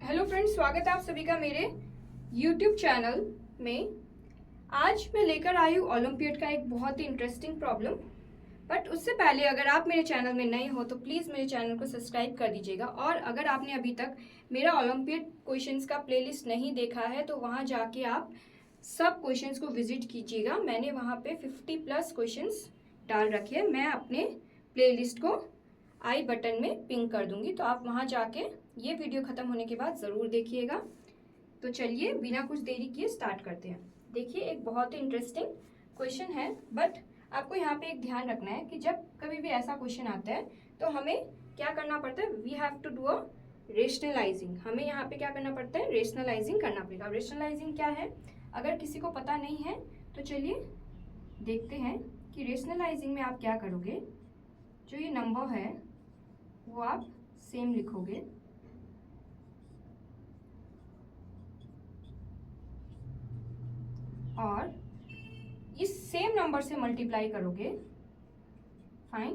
Hello friends, स्वागत है आप सभी का मेरे यूट्यूब चैनल में। आज मैं लेकर आई हूँ ओलंपियड का एक बहुत ही इंटरेस्टिंग प्रॉब्लम। बट उससे पहले अगर आप मेरे चैनल में नए हो तो प्लीज़ मेरे चैनल को सब्सक्राइब कर दीजिएगा। और अगर आपने अभी तक मेरा ओलंपियड क्वेश्चंस का प्लेलिस्ट नहीं देखा है तो वहाँ जाके आप सब क्वेश्चंस को विजिट कीजिएगा। मैंने वहाँ पे 50+ क्वेश्चंस डाल रखे हैं। मैं अपने प्लेलिस्ट को आई बटन में पिन कर दूंगी, तो आप वहाँ जाके ये वीडियो ख़त्म होने के बाद ज़रूर देखिएगा। तो चलिए बिना कुछ देरी किए स्टार्ट करते हैं। देखिए, एक बहुत ही इंटरेस्टिंग क्वेश्चन है, बट आपको यहाँ पे एक ध्यान रखना है कि जब कभी भी ऐसा क्वेश्चन आता है तो हमें क्या करना पड़ता है, we have to do a rationalising. हमें यहाँ पे क्या करना पड़ता है, रेशनलाइजिंग करना पड़ेगा। रेशनलाइजिंग क्या है, अगर किसी को पता नहीं है तो चलिए देखते हैं कि रेशनलाइजिंग में आप क्या करोगे। जो ये नंबर है वो आप सेम लिखोगे, और इस सेम नंबर से मल्टीप्लाई करोगे। फाइन,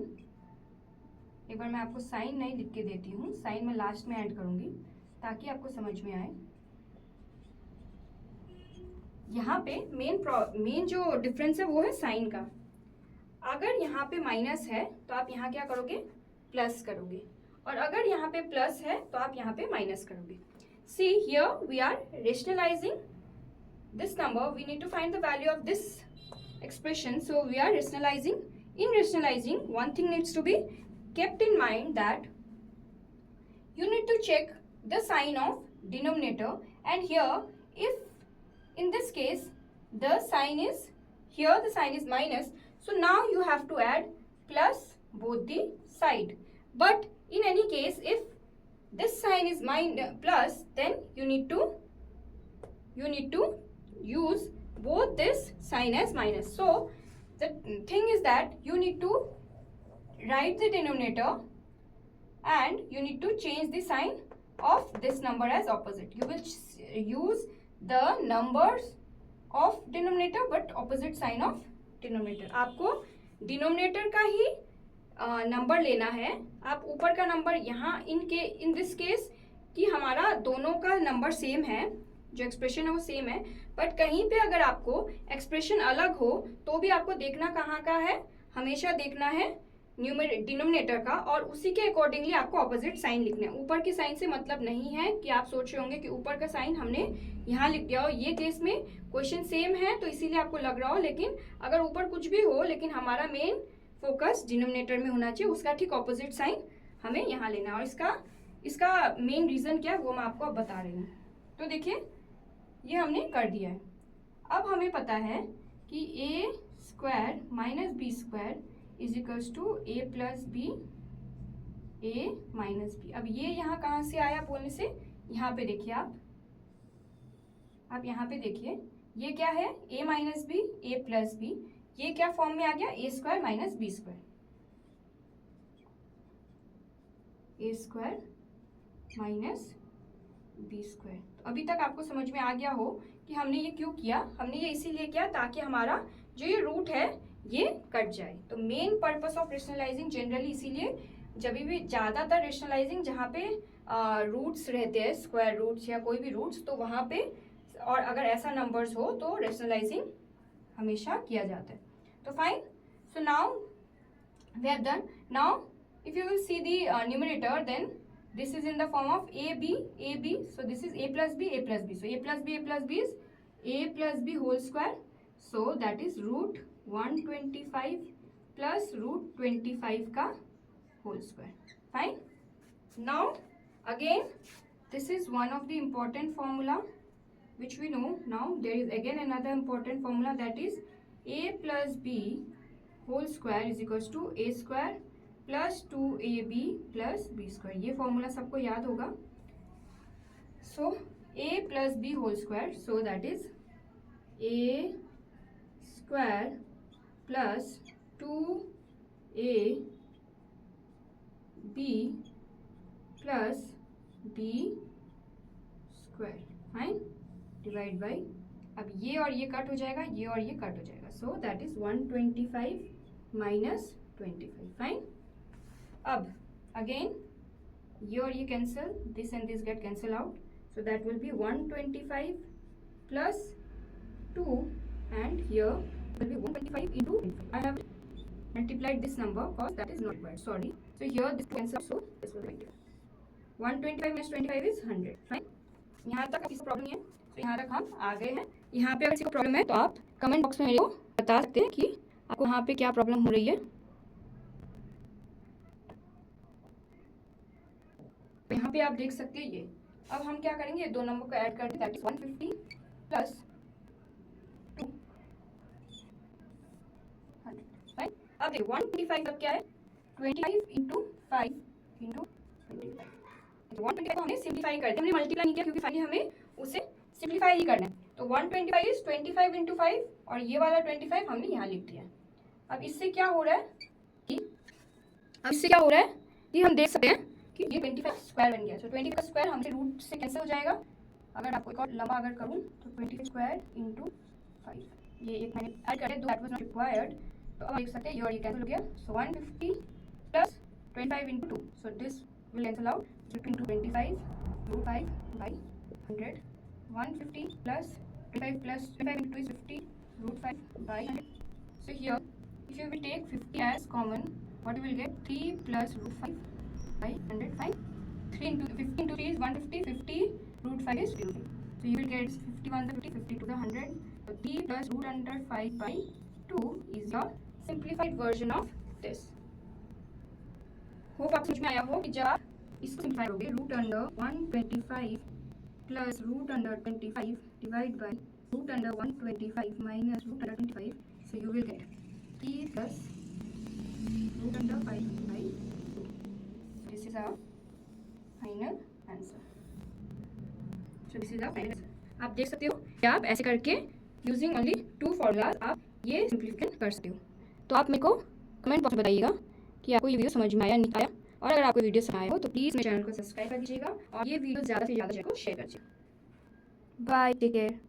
एक बार मैं आपको साइन नहीं लिख के देती हूँ, साइन मैं लास्ट में ऐड करूंगी ताकि आपको समझ में आए। यहाँ पे मेन जो डिफरेंस है वो है साइन का। अगर यहाँ पे माइनस है तो आप यहाँ क्या करोगे, प्लस करोगे, और अगर यहाँ पे प्लस है तो आप यहाँ पे माइनस करोगे। See here we are rationalising this number. We need to find the value of this expression, so we are rationalizing. In rationalizing, one thing needs to be kept in mind that you need to check the sign of denominator, and here if in this case the sign is here, the sign is minus, so now you have to add plus both the side. But in any case, if this sign is plus, then you need to use both this sign as minus. So the thing is that you need to write the denominator and you need to change the sign of this number as opposite. You will use the numbers of denominator but opposite sign of denominator. आपको denominator का ही number लेना है। आप ऊपर का number यहाँ in this case कि हमारा दोनों का नंबर सेम है, जो एक्सप्रेशन है वो सेम है, बट कहीं पे अगर आपको एक्सप्रेशन अलग हो तो भी आपको देखना कहाँ का है, हमेशा देखना है डिनोमिनेटर का, और उसी के अकॉर्डिंगली आपको ऑपोजिट साइन लिखना है। ऊपर के साइन से मतलब नहीं है कि आप सोच रहे होंगे कि ऊपर का साइन हमने यहाँ लिख दिया हो। ये केस में क्वेश्चन सेम है तो इसीलिए आपको लग रहा हो, लेकिन अगर ऊपर कुछ भी हो लेकिन हमारा मेन फोकस डिनोमिनेटर में होना चाहिए, उसका ठीक ऑपोजिट साइन हमें यहाँ लेना है। और इसका मेन रीजन क्या है वो मैं आपको अब बता रही हूँ। तो देखिए, ये हमने कर दिया है। अब हमें पता है कि a square minus B square is equals to A plus B, A minus B. अब ये यहाँ कहाँ से आया बोलने से, यहाँ पे देखिए आप यहाँ पे देखिए, ये क्या है, a minus B, A plus B. ये क्या फॉर्म में आ गया, A square minus B square, A square minus B square. तो अभी तक आपको समझ में आ गया हो कि हमने ये क्यों किया। हमने ये इसीलिए किया ताकि हमारा जो ये रूट है ये कट जाए। तो main purpose of rationalising generally इसीलिए, जब भी ज़्यादातर रेशनलाइजिंग जहाँ पे रूट्स रहते हैं, स्क्वायर रूट्स या कोई भी रूट्स, तो वहाँ पे, और अगर ऐसा नंबर्स हो तो रेशनलाइजिंग हमेशा किया जाता है। तो fine, so now we have done. Now if you will see the numerator, then this is in the form of ab, so this is a plus b, a plus b, so a plus b is a plus b whole square, so that is root 125 plus root 25 का whole square. Fine. Now again this is one of the important formula which we know. Now there is again another important formula, that is a plus b whole square is equals to a square plus 2ab plus B square. ये formula सबको याद होगा। So a plus B whole square, so that is a square plus 2ab plus b square. Fine, divide by, अब ये और ये cut हो जाएगा, ये और ये कट हो जाएगा, सो दैट इज 125 माइनस 25। फाइन, अब अगेन ये और ये cancel, this and this get cancel out, So that will be 125 plus 2, and here will be 125 into 25. I have multiplied this number because that is not required. Sorry. So here this cancel. So this will be 125 minus 25 is 100. Fine. यहाँ तक किसी को problem नहीं है, तो यहाँ तक हम आ गए हैं. यहाँ पे अगर किसी को प्रॉब्लम है तो आप कमेंट बॉक्स में मेरे को बता सकते हैं कि आपको यहाँ पे क्या प्रॉब्लम हो रही है. तो यहाँ पे आप देख सकते हैं ये. अब हम क्या करेंगे, दो नंबर को ऐड करके, दैट इज 150 प्लस 2 100. राइट. अब देखो 125 अब क्या है, 25 इंटू 5 इंटू 25. 125 को हमने सिंप्लीफाई कर दिया, हमने मल्टीप्लाई नहीं किया क्योंकि फाइनली हमें उसे सिंप्लीफाई ही करना है. तो 125 इज 25 इंटू 5 और ये वाला 25 हमने यहाँ लिख दिया. अब इससे क्या हो रहा है कि हम देख सकते हैं कि ये 25 स्क्वायर बन गया. तो 25 स्क्वायर हमसे रूट से कैंसिल हो जाएगा. अगर आपको एक और लंबा अगर करूँ तो 25 स्क्वायर इंटू 5, ये एक मैंने ऐड कर दिया, दैट वाज नॉट रिक्वायर्ड. तो अब देख सकते हैं ये कैंसिल हो गया. सो 150 plus 25 into 2, so this will cancel out. So 25 root 5 by 100. 150 plus 25 plus 25 into 2 is 50 root 5 by 100. So here if you will take 50 as common, what you will get, 3 plus root 5 by 100. Fine. 3 into 50 into 3 is 150. 50 root 5 is 50. So you will get 51 the 50, 50 to the 100. So 3 plus root under 5 by 2 is your simplified version of this. Hope आप समझ में आया हो कि जब आप इसको simplify करोगे, root under 125 plus root under 25 divide by root under 125 minus root under 25, so you will get 3 plus root under 5 by 2. This is our final answer. So this is our final answer. आप देख सकते हो कि आप ऐसे करके using only 2 formulas आप ये सिंप्लीफिकेशन कर सकते हो. तो आप मेरे को कमेंट बॉक्स में बताइएगा कि आपको ये वीडियो समझ में आया नहीं आया. और अगर आपको वीडियो समझ आया हो तो प्लीज़ मेरे चैनल को सब्सक्राइब कर दीजिएगा और ये वीडियो ज़्यादा से ज़्यादा जगह को शेयर कर दीजिएगा. Bye, take care.